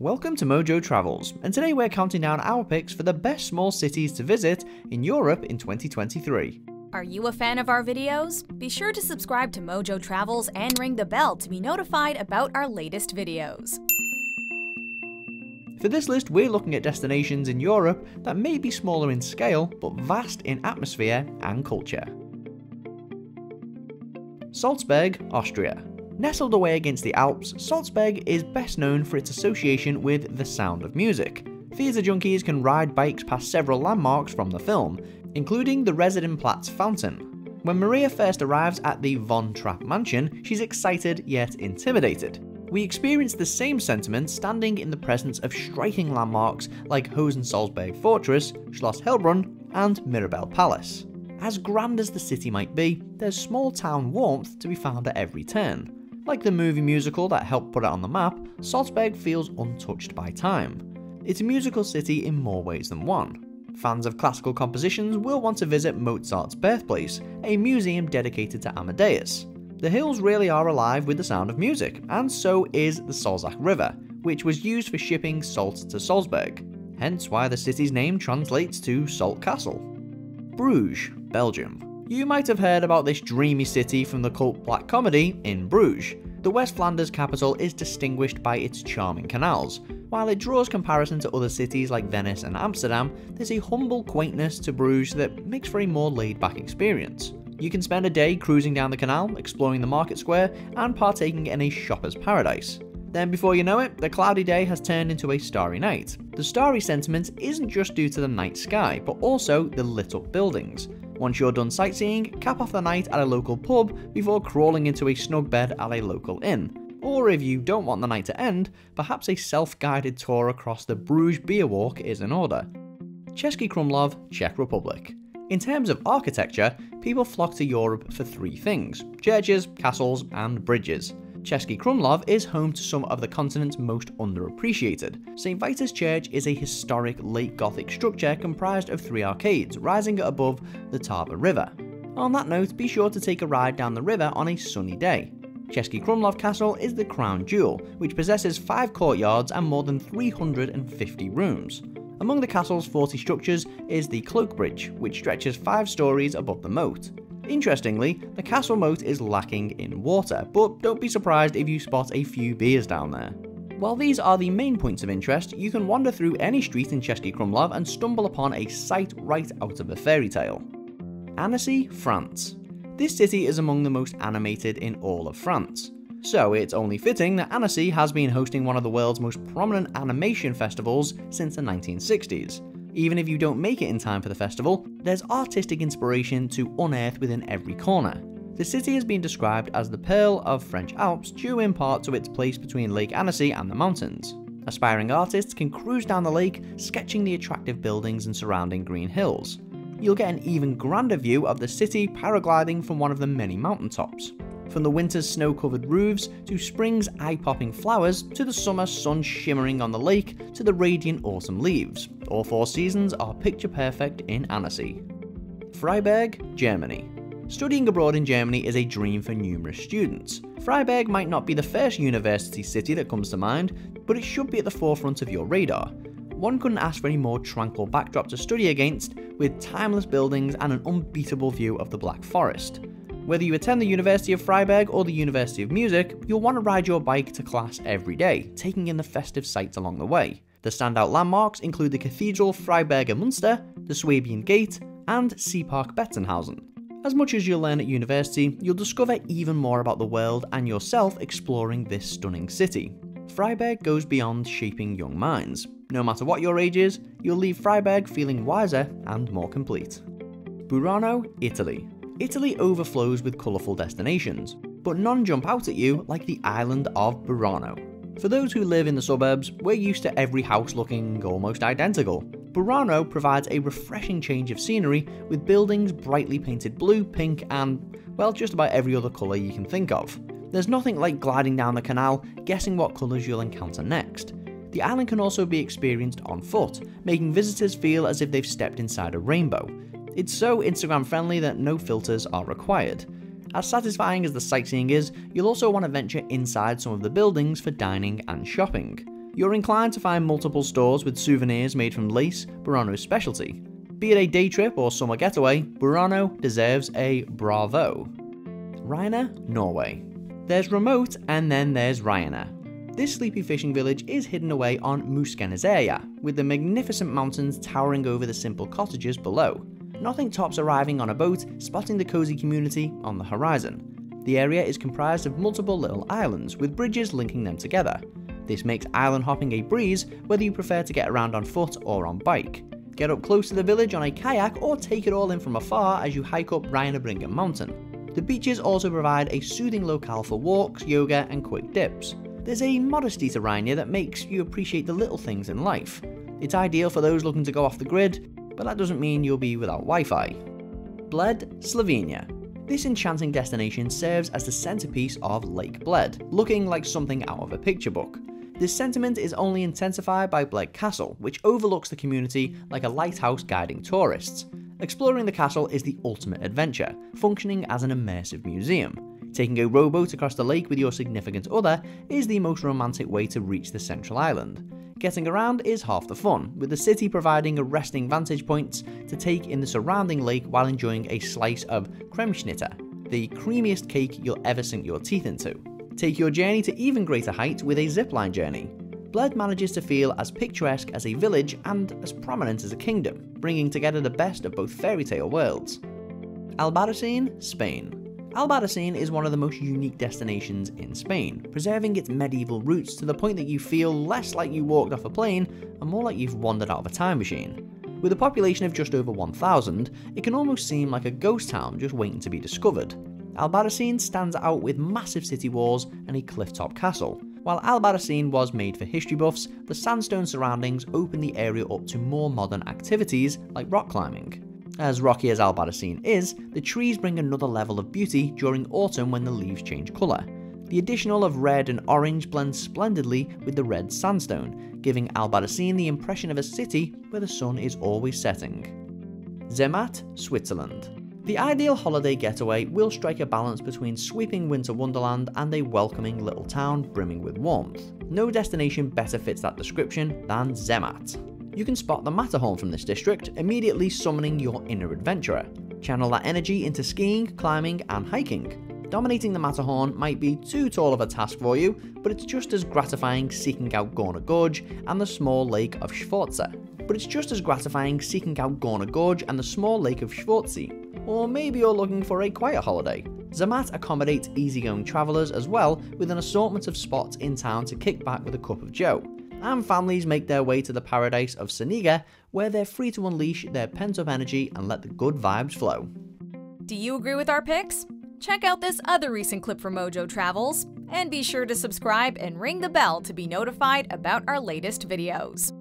Welcome to Mojo Travels, and today we're counting down our picks for the best small cities to visit in Europe in 2023. Are you a fan of our videos? Be sure to subscribe to Mojo Travels and ring the bell to be notified about our latest videos. For this list, we're looking at destinations in Europe that may be smaller in scale, but vast in atmosphere and culture. Salzburg, Austria. Nestled away against the Alps, Salzburg is best known for its association with the sound of music. Theatre junkies can ride bikes past several landmarks from the film, including the Residenplatz fountain. When Maria first arrives at the Von Trapp mansion, she's excited yet intimidated. We experience the same sentiment standing in the presence of striking landmarks like Hohensalzburg Fortress, Schloss Hellbrunn, and Mirabell Palace. As grand as the city might be, there's small town warmth to be found at every turn. Like the movie musical that helped put it on the map, Salzburg feels untouched by time. It's a musical city in more ways than one. Fans of classical compositions will want to visit Mozart's birthplace, a museum dedicated to Amadeus. The hills really are alive with the sound of music, and so is the Salzach River, which was used for shipping salt to Salzburg, hence why the city's name translates to Salt Castle. Bruges, Belgium. You might have heard about this dreamy city from the cult black comedy In Bruges. The West Flanders capital is distinguished by its charming canals. While it draws comparison to other cities like Venice and Amsterdam, there's a humble quaintness to Bruges that makes for a more laid-back experience. You can spend a day cruising down the canal, exploring the market square, and partaking in a shopper's paradise. Then before you know it, the cloudy day has turned into a starry night. The starry sentiment isn't just due to the night sky, but also the lit up buildings. Once you're done sightseeing, cap off the night at a local pub before crawling into a snug bed at a local inn. Or if you don't want the night to end, perhaps a self-guided tour across the Bruges Beer Walk is in order. Český Krumlov, Czech Republic. In terms of architecture, people flock to Europe for three things: churches, castles, and bridges. Český Krumlov is home to some of the continent's most underappreciated. St. Vitus Church is a historic late Gothic structure comprised of three arcades rising above the Tava River. On that note, be sure to take a ride down the river on a sunny day. Český Krumlov Castle is the crown jewel, which possesses 5 courtyards and more than 350 rooms. Among the castle's 40 structures is the Cloak Bridge, which stretches 5 stories above the moat. Interestingly, the castle moat is lacking in water, but don't be surprised if you spot a few beers down there. While these are the main points of interest, you can wander through any street in Český Krumlov and stumble upon a sight right out of a fairy tale. Annecy, France. This city is among the most animated in all of France. So it's only fitting that Annecy has been hosting one of the world's most prominent animation festivals since the 1960s. Even if you don't make it in time for the festival, there's artistic inspiration to unearth within every corner. The city has been described as the Pearl of French Alps due in part to its place between Lake Annecy and the mountains. Aspiring artists can cruise down the lake, sketching the attractive buildings and surrounding green hills. You'll get an even grander view of the city paragliding from one of the many mountaintops. From the winter's snow-covered roofs, to spring's eye-popping flowers, to the summer sun shimmering on the lake, to the radiant autumn leaves. All 4 seasons are picture-perfect in Annecy. Freiburg, Germany. Studying abroad in Germany is a dream for numerous students. Freiburg might not be the first university city that comes to mind, but it should be at the forefront of your radar. One couldn't ask for a more tranquil backdrop to study against, with timeless buildings and an unbeatable view of the Black Forest. Whether you attend the University of Freiburg or the University of Music, you'll want to ride your bike to class every day, taking in the festive sights along the way. The standout landmarks include the Cathedral Freiburger Münster, the Swabian Gate, and Sea Park Betzenhausen. As much as you'll learn at university, you'll discover even more about the world and yourself exploring this stunning city. Freiburg goes beyond shaping young minds. No matter what your age is, you'll leave Freiburg feeling wiser and more complete. Burano, Italy. Italy overflows with colourful destinations, but none jump out at you like the island of Burano. For those who live in the suburbs, we're used to every house looking almost identical. Burano provides a refreshing change of scenery with buildings brightly painted blue, pink and, well, just about every other colour you can think of. There's nothing like gliding down the canal, guessing what colours you'll encounter next. The island can also be experienced on foot, making visitors feel as if they've stepped inside a rainbow. It's so Instagram friendly that no filters are required. As satisfying as the sightseeing is, you'll also want to venture inside some of the buildings for dining and shopping. You're inclined to find multiple stores with souvenirs made from lace, Burano's specialty. Be it a day trip or summer getaway, Burano deserves a bravo. Reine, Norway. There's remote and then there's Reine. This sleepy fishing village is hidden away on Muskenesaya, with the magnificent mountains towering over the simple cottages below. Nothing tops arriving on a boat, spotting the cozy community on the horizon. The area is comprised of multiple little islands, with bridges linking them together. This makes island hopping a breeze, whether you prefer to get around on foot or on bike. Get up close to the village on a kayak or take it all in from afar as you hike up Rheinebringen mountain. The beaches also provide a soothing locale for walks, yoga and quick dips. There's a modesty to Reine that makes you appreciate the little things in life. It's ideal for those looking to go off the grid, but that doesn't mean you'll be without Wi-Fi. BLED, Slovenia. This enchanting destination serves as the centerpiece of Lake BLED, looking like something out of a picture book. This sentiment is only intensified by BLED Castle, which overlooks the community like a lighthouse guiding tourists. Exploring the castle is the ultimate adventure, functioning as an immersive museum. Taking a rowboat across the lake with your significant other is the most romantic way to reach the central island. Getting around is half the fun, with the city providing arresting vantage points to take in the surrounding lake while enjoying a slice of Cremeschnitter, the creamiest cake you'll ever sink your teeth into. Take your journey to even greater heights with a zipline journey. BLED manages to feel as picturesque as a village and as prominent as a kingdom, bringing together the best of both fairy tale worlds. Albarracin, Spain. Albarracin is one of the most unique destinations in Spain, preserving its medieval roots to the point that you feel less like you walked off a plane and more like you've wandered out of a time machine. With a population of just over 1,000, it can almost seem like a ghost town just waiting to be discovered. Albarracin stands out with massive city walls and a cliff-top castle. While Albarracin was made for history buffs, the sandstone surroundings open the area up to more modern activities like rock climbing. As rocky as Albarracin is, the trees bring another level of beauty during autumn when the leaves change colour. The additional of red and orange blends splendidly with the red sandstone, giving Albarracin the impression of a city where the sun is always setting. Zermatt, Switzerland. The ideal holiday getaway will strike a balance between sweeping winter wonderland and a welcoming little town brimming with warmth. No destination better fits that description than Zermatt. You can spot the Matterhorn from this district, immediately summoning your inner adventurer. Channel that energy into skiing, climbing and hiking. Dominating the Matterhorn might be too tall of a task for you, but it's just as gratifying seeking out Gorner Gorge and the small lake of Schwarze. Or maybe you're looking for a quiet holiday. Zermatt accommodates easygoing travellers as well, with an assortment of spots in town to kick back with a cup of joe. And families make their way to the paradise of Seniga, where they're free to unleash their pent-up energy and let the good vibes flow. Do you agree with our picks? Check out this other recent clip from Mojo Travels, and be sure to subscribe and ring the bell to be notified about our latest videos.